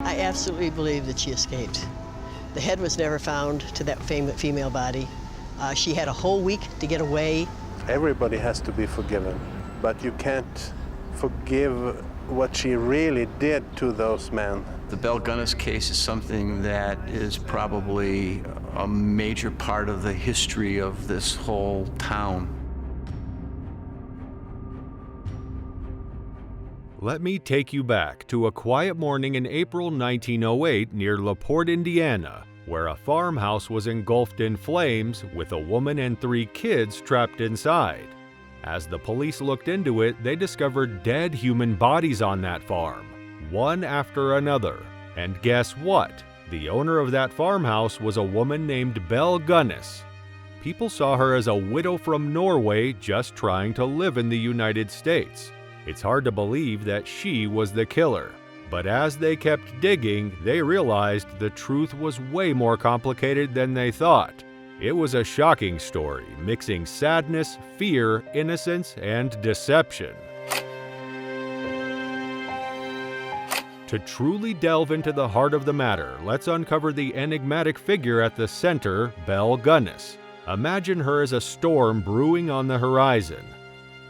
I absolutely believe that she escaped. The head was never found to that female body. She had a whole week to get away. Everybody has to be forgiven, but you can't forgive what she really did to those men. The Belle Gunness case is something that is probably a major part of the history of this whole town. Let me take you back to a quiet morning in April 1908 near Porte, Indiana, where a farmhouse was engulfed in flames with a woman and 3 kids trapped inside. As the police looked into it, they discovered dead human bodies on that farm, one after another. And guess what? The owner of that farmhouse was a woman named Belle Gunness. People saw her as a widow from Norway just trying to live in the United States. It's hard to believe that she was the killer. But as they kept digging, they realized the truth was way more complicated than they thought. It was a shocking story, mixing sadness, fear, innocence, and deception. To truly delve into the heart of the matter, let's uncover the enigmatic figure at the center, Belle Gunness. Imagine her as a storm brewing on the horizon.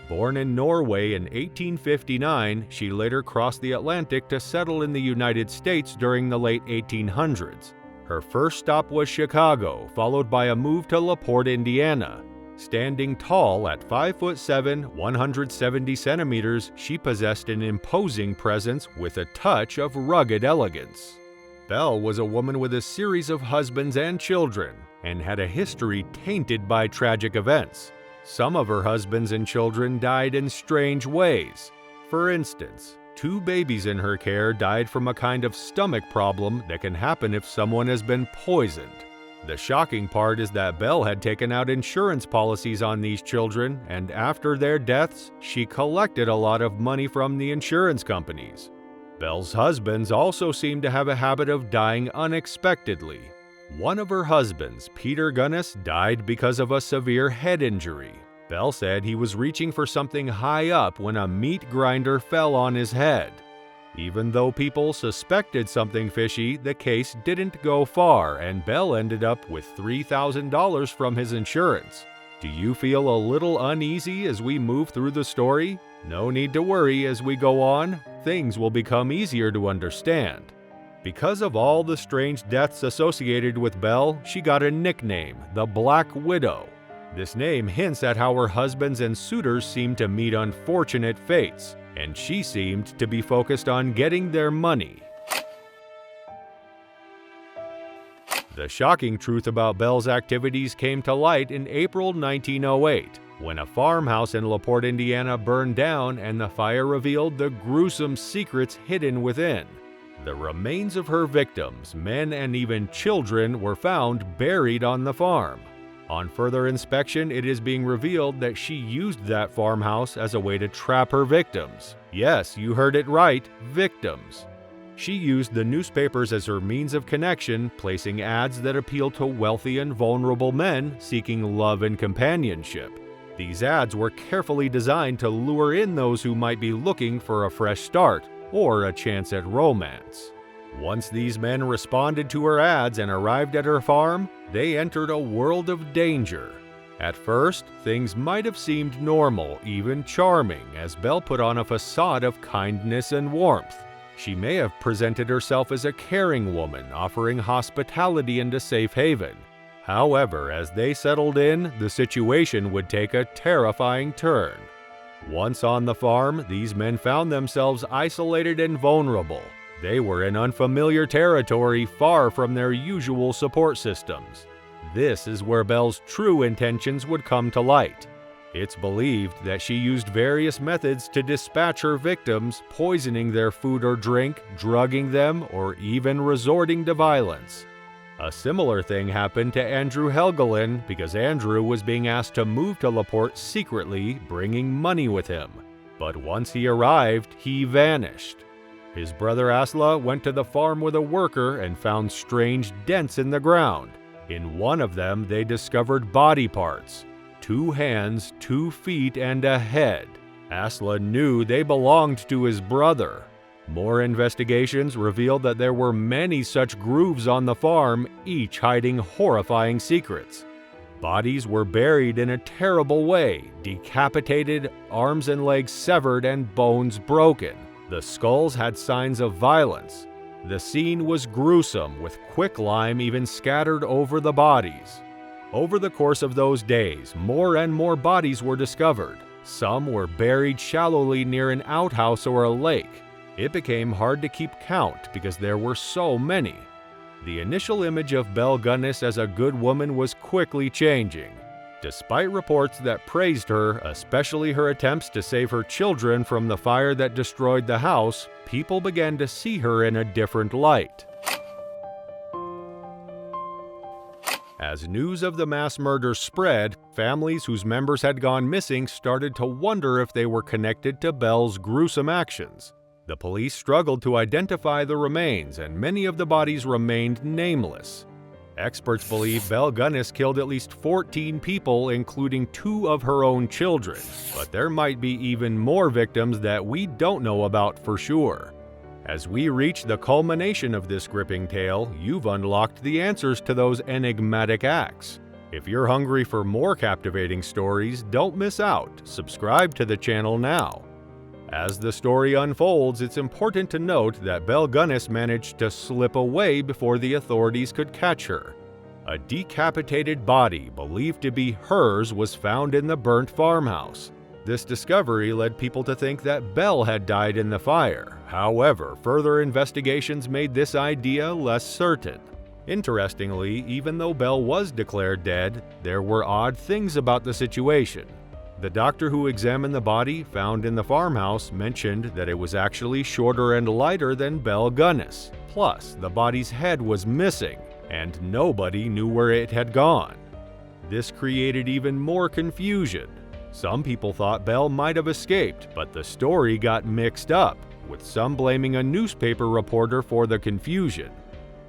Born in Norway in 1859, she later crossed the Atlantic to settle in the United States during the late 1800s. Her first stop was Chicago, followed by a move to LaPorte, Indiana. Standing tall at 5'7", 170 centimeters, she possessed an imposing presence with a touch of rugged elegance. Belle was a woman with a series of husbands and children, and had a history tainted by tragic events. Some of her husbands and children died in strange ways. For instance, 2 babies in her care died from a kind of stomach problem that can happen if someone has been poisoned. The shocking part is that Belle had taken out insurance policies on these children, and after their deaths, she collected a lot of money from the insurance companies. Belle's husbands also seemed to have a habit of dying unexpectedly. One of her husbands, Peter Gunness, died because of a severe head injury. Belle said he was reaching for something high up when a meat grinder fell on his head. Even though people suspected something fishy, the case didn't go far, and Belle ended up with $3,000 from his insurance. Do you feel a little uneasy as we move through the story? No need to worry as we go on. Things will become easier to understand. Because of all the strange deaths associated with Belle, she got a nickname, the Black Widow. This name hints at how her husbands and suitors seemed to meet unfortunate fates, and she seemed to be focused on getting their money. The shocking truth about Belle's activities came to light in April 1908, when a farmhouse in LaPorte, Indiana burned down and the fire revealed the gruesome secrets hidden within. The remains of her victims, men and even children, were found buried on the farm. On further inspection, it is being revealed that she used that farmhouse as a way to trap her victims. Yes, you heard it right, victims. She used the newspapers as her means of connection, placing ads that appeal to wealthy and vulnerable men seeking love and companionship. These ads were carefully designed to lure in those who might be looking for a fresh start or a chance at romance. Once these men responded to her ads and arrived at her farm, they entered a world of danger. At first, things might have seemed normal, even charming, as Belle put on a facade of kindness and warmth. She may have presented herself as a caring woman, offering hospitality and a safe haven. However, as they settled in, the situation would take a terrifying turn. Once on the farm, these men found themselves isolated and vulnerable. They were in unfamiliar territory, far from their usual support systems. This is where Belle's true intentions would come to light. It's believed that she used various methods to dispatch her victims, poisoning their food or drink, drugging them, or even resorting to violence. A similar thing happened to Andrew Helgelin because Andrew was being asked to move to LaPorte secretly, bringing money with him. But once he arrived, he vanished. His brother Asla went to the farm with a worker and found strange dents in the ground. In one of them, they discovered body parts: 2 hands, 2 feet, and a head. Asla knew they belonged to his brother. More investigations revealed that there were many such grooves on the farm, each hiding horrifying secrets. Bodies were buried in a terrible way, decapitated, arms and legs severed, and bones broken. The skulls had signs of violence. The scene was gruesome, with quicklime even scattered over the bodies. Over the course of those days, more and more bodies were discovered. Some were buried shallowly near an outhouse or a lake. It became hard to keep count because there were so many. The initial image of Belle Gunness as a good woman was quickly changing. Despite reports that praised her, especially her attempts to save her children from the fire that destroyed the house, people began to see her in a different light. As news of the mass murder spread, families whose members had gone missing started to wonder if they were connected to Belle's gruesome actions. The police struggled to identify the remains, and many of the bodies remained nameless. Experts believe Belle Gunness killed at least 14 people, including 2 of her own children, but there might be even more victims that we don't know about for sure. As we reach the culmination of this gripping tale, you've unlocked the answers to those enigmatic acts. If you're hungry for more captivating stories, don't miss out. Subscribe to the channel now. As the story unfolds, it's important to note that Belle Gunness managed to slip away before the authorities could catch her. A decapitated body, believed to be hers, was found in the burnt farmhouse. This discovery led people to think that Belle had died in the fire. However, further investigations made this idea less certain. Interestingly, even though Belle was declared dead, there were odd things about the situation. The doctor who examined the body found in the farmhouse mentioned that it was actually shorter and lighter than Belle Gunness. Plus, the body's head was missing, and nobody knew where it had gone. This created even more confusion. Some people thought Belle might have escaped, but the story got mixed up, with some blaming a newspaper reporter for the confusion.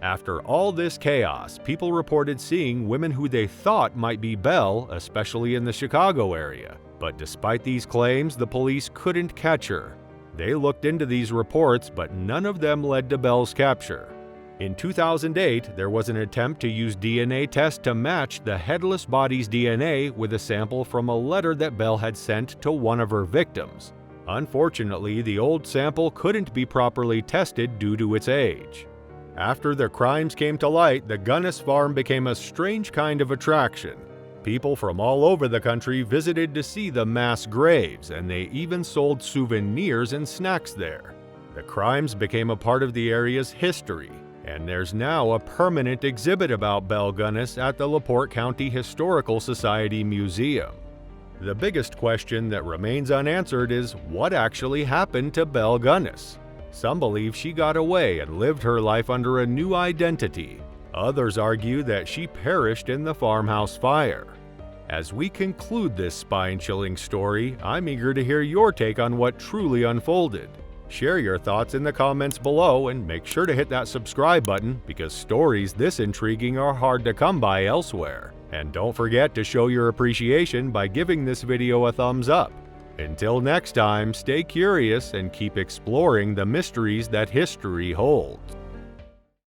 After all this chaos, people reported seeing women who they thought might be Belle, especially in the Chicago area. But despite these claims, the police couldn't catch her. They looked into these reports, but none of them led to Belle's capture. In 2008, there was an attempt to use DNA tests to match the headless body's DNA with a sample from a letter that Belle had sent to one of her victims. Unfortunately, the old sample couldn't be properly tested due to its age. After the crimes came to light, the Gunness farm became a strange kind of attraction. People from all over the country visited to see the mass graves, and they even sold souvenirs and snacks there. The crimes became a part of the area's history, and there's now a permanent exhibit about Belle Gunness at the LaPorte County Historical Society Museum. The biggest question that remains unanswered is what actually happened to Belle Gunness? Some believe she got away and lived her life under a new identity. Others argue that she perished in the farmhouse fire. As we conclude this spine-chilling story, I'm eager to hear your take on what truly unfolded. Share your thoughts in the comments below and make sure to hit that subscribe button because stories this intriguing are hard to come by elsewhere. And don't forget to show your appreciation by giving this video a thumbs up. Until next time, stay curious and keep exploring the mysteries that history holds.